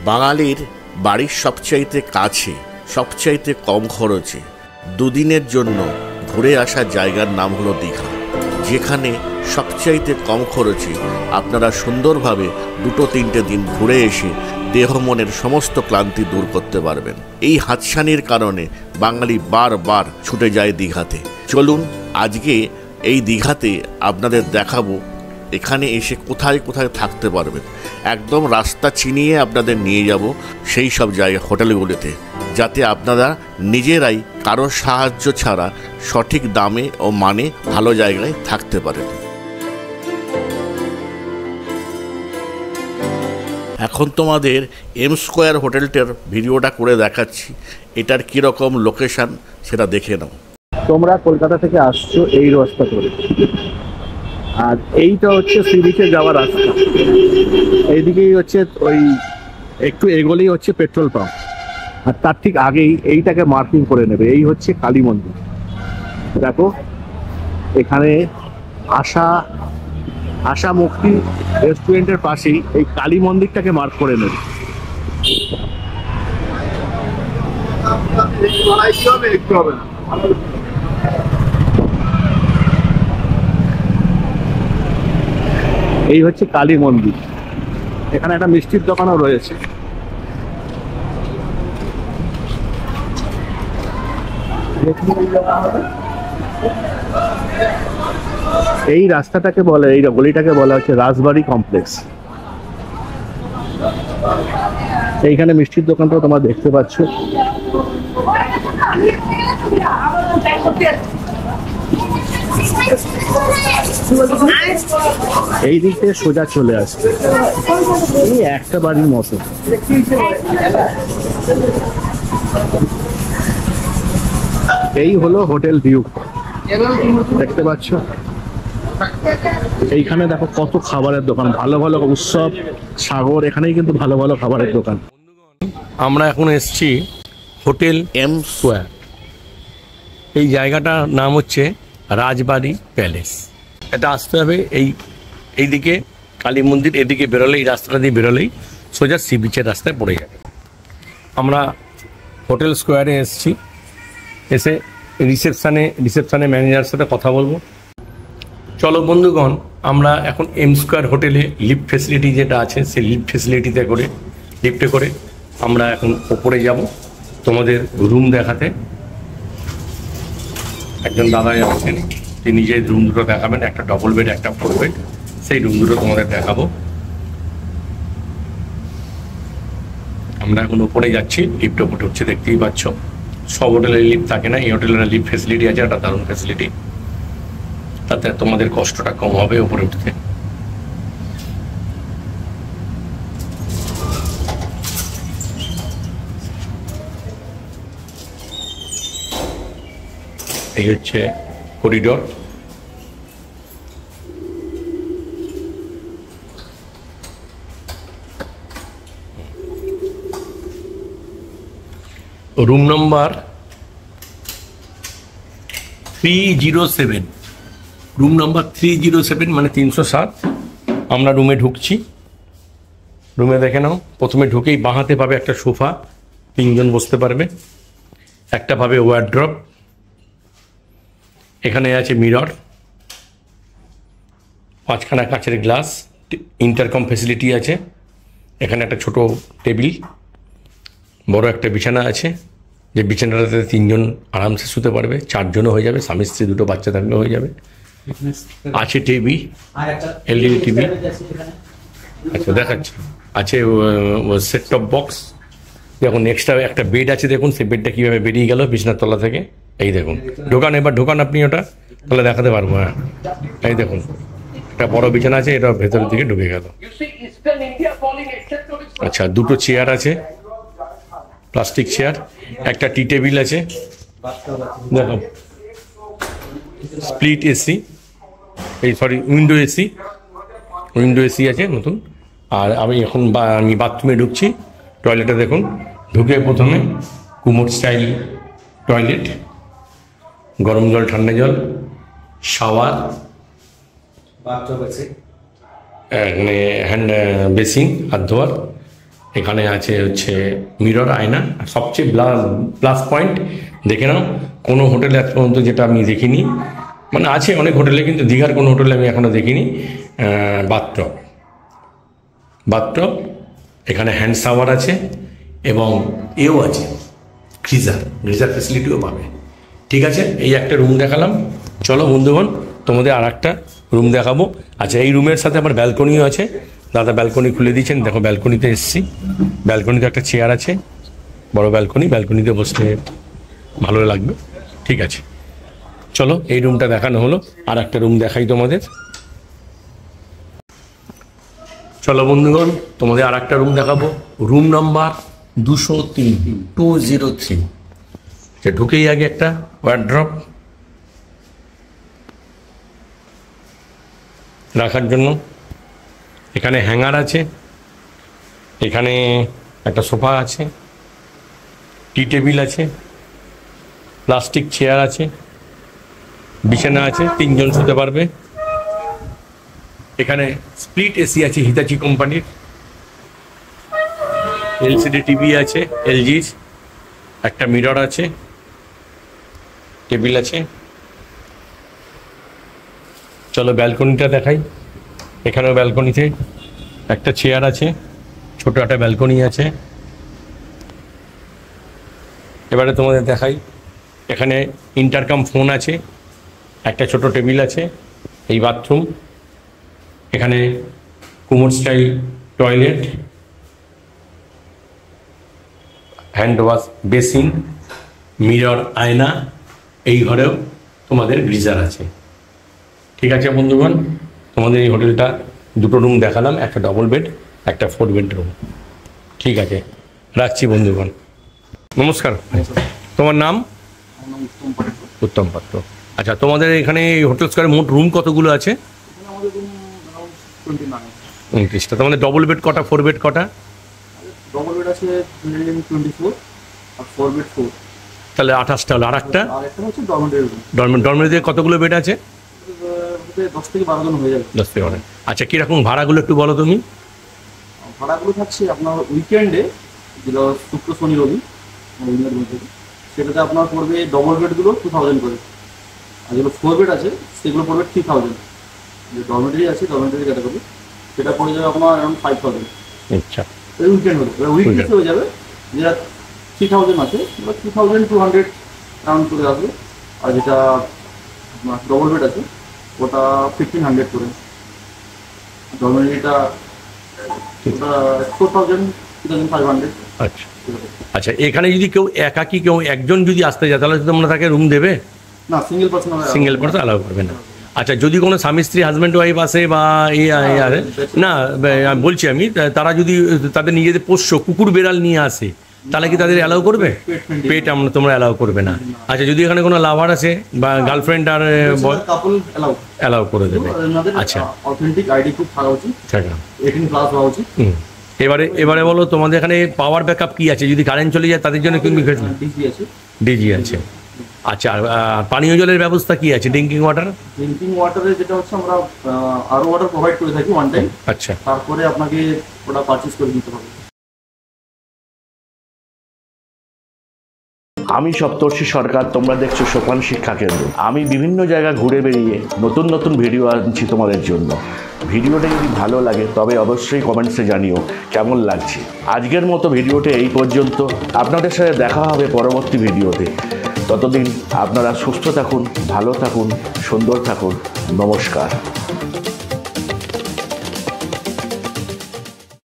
বাঙালির বাড়ির সবচাইতে কাছে, সবচাইতে কম খরচে দুদিনের জন্য ঘুরে আসার জায়গার নাম হলো দীঘা, যেখানে সবচাইতে কম খরচে আপনারা সুন্দরভাবে 2-3 দিন ঘুরে এসে দেহ মনের সমস্ত ক্লান্তি দূর করতে পারবেন। এই হাতছানির কারণে বাঙালি বারবার ছুটে যায় দীঘাতে। চলুন আজকে এই দীঘাতে আপনাদের দেখাবো এখানে এসে কোথায় কোথায় থাকতে পারবেন। একদম রাস্তা চিনিয়ে আপনাদের নিয়ে যাব সেই সব জায়গা হোটেলগুলিতে, যাতে আপনারা নিজেরাই কারোর সাহায্য ছাড়া সঠিক দামে ও মানে ভালো জায়গায় থাকতে পারেন। এখন তোমাদের এম স্কোয়ার হোটেলটার ভিডিওটা করে দেখাচ্ছি, এটার কীরকম লোকেশান সেটা দেখে নাও। তোমরা কলকাতা থেকে আসছো এই রাস্তা করে, আর এইটা হচ্ছে সি বিচে যাওয়ার রাস্তা। এইদিকেই হচ্ছে ওই একটু এগোলেই হচ্ছে পেট্রোল পাম্প, আর তার ঠিক আগেই এইটাকে মার্কিং করে নেবে, এই হচ্ছে কালী মন্দির। দেখো এখানে আশা মুক্তি রেস্টুরেন্টের পাশেই এই কালী মন্দিরটাকে মার্ক করে নেবে। এই হচ্ছে কালী মন্দির। এখানে একটা মিষ্টির দোকানও রয়েছে। এই রাস্তাটাকে বলে, এই গলিটাকে বলা হচ্ছে রাজবাড়ি কমপ্লেক্স। এইখানে মিষ্টির দোকানটা তোমরা দেখতে পাচ্ছ। এই দিক থেকে সোজা চলে আসছে, এই একটা বাড়ির মতো। এই হলো হোটেল ভিউ, দেখতে পাচ্ছ। এইখানে দেখো কত খাবারের দোকান, ভালো ভালো উৎসব, সাগর, এখানেই কিন্তু ভালো ভালো খাবারের দোকান। আমরা এখন এসছি হোটেল এম স্কোয়ার। এই জায়গাটার নাম হচ্ছে রাজবাড়ি প্যালেস। এটা আসতে হবে এইদিকে কালী মন্দির, এদিকে বেরোলেই, রাস্তাটা দিয়ে বেরোলেই সোজা সি বিচের রাস্তায় পড়ে যাবে। আমরা হোটেল স্কোয়ারে এসছি, এসে রিসেপশানে ম্যানেজারের সাথে কথা বলবো। চলো বন্ধুগণ, আমরা এখন এম স্কোয়ার হোটেলে লিফট ফেসিলিটি যেটা আছে সেই লিফটে করে আমরা এখন ওপরে যাব তোমাদের রুম দেখাতে। একজন দাদা আছেন, তিনি নিজের রুম দুটো দেখাবেন, একটা ডবল বেড, একটা 4 বেড। সেই রুম দুটো তোমাদের দেখাবো। আমরা এখন উপরে যাচ্ছি, লিফট ওপরে উঠছে, দেখতেই পাচ্ছ। সব হোটেলের লিফট থাকে না, এই হোটেলের লিফট ফেসিলিটি আছে, একটা দারুণ ফেসিলিটি। তাতে তোমাদের কষ্টটা কম হবে উপরে উঠতে। এই হচ্ছে corridor. Room number 307, room number 307 মানে 307। আমরা রুমে ঢুকছি। রুমে দেখে নাও, প্রথমে ঢুকেই বাঁহাতে পাবে একটা সোফা, 3 জন বসতে পারবে। একটা পাবে ওয়ার্ড্রপ, এখানে আছে মিরর, 5খানা কাঁচের গ্লাস, ইন্টারকম ফেসিলিটি আছে। এখানে একটা ছোট টেবিল, বড় একটা বিছানা আছে, যে বিছানাটাতে 3 জন আরামসে শুতে পারবে, 4 জনও হয়ে যাবে, স্বামী স্ত্রী 2 বাচ্চা থাকলে হয়ে যাবে। আছে টিভি, এলইডি টিভি। আচ্ছা দেখাচ্ছি, আছে সেট টপ বক্স। দেখুন এক্সট্রা একটা বেড আছে, দেখুন সেই বেডটা কীভাবে বেরিয়ে গেল বিছানার তলা থেকে। এই দেখুন, এবার ঢোকান আপনি, ওটা তাহলে দেখাতে পারবো। হ্যাঁ, এই দেখুন একটা বড় বিছানা আছে, এটা ভেতরের দিকে ঢুকে গেল। আচ্ছা, 2টো চেয়ার আছে, প্লাস্টিক চেয়ার, একটা টি টেবিল আছে। দেখো স্প্লিট এসি, উইন্ডো এসি আছে নতুন। আর আমি বাথরুমে ঢুকছি। টয়লেটে দেখুন, ঢুকে প্রথমে কুমোর স্টাইল টয়লেট, গরম জল, ঠান্ডা জল, শাওয়ার, এখানে হ্যান্ড বেসিন, হাত ধোয়ার, এখানে আছে হচ্ছে মিরর আয়না। সবচেয়ে প্লাস পয়েন্ট দেখে নাও, কোনো হোটেলে এত পর্যন্ত যেটা আমি দেখিনি, মানে আছে অনেক হোটেলে, কিন্তু দীঘার কোনো হোটেলে আমি এখনও দেখিনি, বাথটব, এখানে হ্যান্ড শাওয়ার আছে এবং এও আছে গ্রিজার ফেসিলিটিও পাবে। ঠিক আছে, এই একটা রুম দেখালাম। চলো বন্ধুগণ, তোমাদের আর একটা রুম দেখাবো। আচ্ছা, এই রুমের সাথে আমার ব্যালকনিও আছে। দাদা ব্যালকনি খুলে দিয়েছেন, দেখো ব্যালকনিতে এসেছি। ব্যালকনিতে একটা চেয়ার আছে, বড় ব্যালকনিতে বসলে ভালো লাগবে। ঠিক আছে, চলো এই রুমটা দেখানো হলো, আর একটা রুম দেখাই তোমাদের। চলো বন্ধুগণ, তোমাদের আর একটা রুম দেখাবো, রুম নাম্বার 203 ঢুকেই আগে একটা ওয়ার্ড্রপ রাখার জন্য, এখানে হ্যাঙ্গার আছে, এখানে একটা সোফা আছে, টি টেবিল আছে, প্লাস্টিক চেয়ার আছে, বিছানা আছে, 3 জন শুতে পারবে। এখানে স্প্লিট এসি আছে হিতাচি কোম্পানির, এলসিডি টিভি আছে এলজির, একটা মিরর আছে, টেবিল আছে। চলো ব্যালকনিটা দেখাই। এখানেও ব্যালকনিতে একটা চেয়ার আছে, ছোট একটা ব্যালকনি আছে। এবারে তোমাদের দেখাই, এখানে ইন্টারকম ফোন আছে, একটা ছোট টেবিল আছে, এই বাথরুম, এখানে কুমোর style toilet, hand wash basin, mirror আয়না। এই ঘরেও তোমাদের গিজার আছে। ঠিক আছে বন্ধুগণ, তোমাদের এই হোটেলটা 2টো রুম দেখালাম, একটা ডবল বেড, একটা 4 বেডরুম। ঠিক আছে, রাখছি বন্ধুগণ, নমস্কার। তোমার নাম? উত্তম পাত্র। আচ্ছা, তোমাদের এখানে হোটেল স্কোয়ারে মোট রুম কতগুলো আছে? 29টা। তোমাদের ডবল বেড কটা, 4 বেড কটা? ডবল বেড আছে 24 আর 4 বেড 4, তাহলে 28টা হলো। আর একটা হচ্ছে ডরমেটরি। ডরমেটরিতে কতগুলো বেড আছে? 10 থেকে 12 জন হয়ে যাবে। 10 থেকে 12। আচ্ছা, কিরকম ভাড়াগুলো একটু বলো তুমি। ভাড়াগুলো থাকছে আপনার উইকেন্ডে, যেটা শুক্র শনি রবি, সেটাতে আপনার পড়বে ডবল বেডগুলো 2000 করে, আর যেগুলো 4 বেড আছে সেগুলো পড়বে 3000। যে ডরমেটরি আছে, ডরমেটরি ক্যাটাগরি, সেটা পড়ে যাবে আপনার অ্যারাউন্ড 5000। আচ্ছা, উইকেন্ড হলে উইকডেতে হয়ে যাবে, যেটা 3000 আছে বা 2200 রাউন্ড করে আসবে। আর যেটা ডবল বেড আছে ওটা 1500 করে, ডরমেটরিটা 4500। আচ্ছা আচ্ছা, এখানে যদি কেউ একাকি, কেউ একজন যদি আসতে যায়, তাহলে তোমরা তাকে রুম দেবে? না, সিঙ্গেল পার্সন অ্যালাউ করবে না। আচ্ছা, যদি কোনো স্বামী স্ত্রী, হাজব্যান্ড ওয়াইফ আসে বা না, বলছি আমি, তারা যদি তাদের নিজেদের পোষ্য কুকুর বেড়াল নিয়ে আসে, তাহলে কি তাদের অ্যালাউ করবে? পেট তোমরা অ্যালাউ করবে না। আচ্ছা, যদি এখানে কোনো লাভার আছে বা গার্লফ্রেন্ড আর অ্যালাউ করে দেবে। আচ্ছা, অথেন্টিক আইডি প্রুফ থাকা উচিত, 18+ হওয়া উচিত। এবারে বলো, তোমাদের এখানে পাওয়ার ব্যাকআপ কি আছে? যদি কারেন্ট চলে যায় তাদের জন্য কিন্তু ডিজি আছে। আচ্ছা, আর পানীয় জলের ব্যবস্থা কি আছে? ড্রিঙ্কিং ওয়াটারে যেটা হচ্ছে আমরা আরো ওয়াটার প্রোভাইড করে থাকি ওয়ান টাইম। আচ্ছা, তারপরে আপনাকে ওটা পারচেজ করে দিতে হবে। আমি সপ্তর্ষি সরকার, তোমরা দেখছো সোপান শিক্ষা কেন্দ্র। আমি বিভিন্ন জায়গা ঘুরে বেরিয়ে নতুন নতুন ভিডিও আনছি তোমাদের জন্য। ভিডিওটা যদি ভালো লাগে তবে অবশ্যই কমেন্টসে জানিও কেমন লাগছে। আজকের মতো ভিডিওটা এই পর্যন্ত। আপনাদের সাথে দেখা হবে পরবর্তী ভিডিওতে। ততদিন আপনারা সুস্থ থাকুন, ভালো থাকুন, সুন্দর থাকুন। নমস্কার।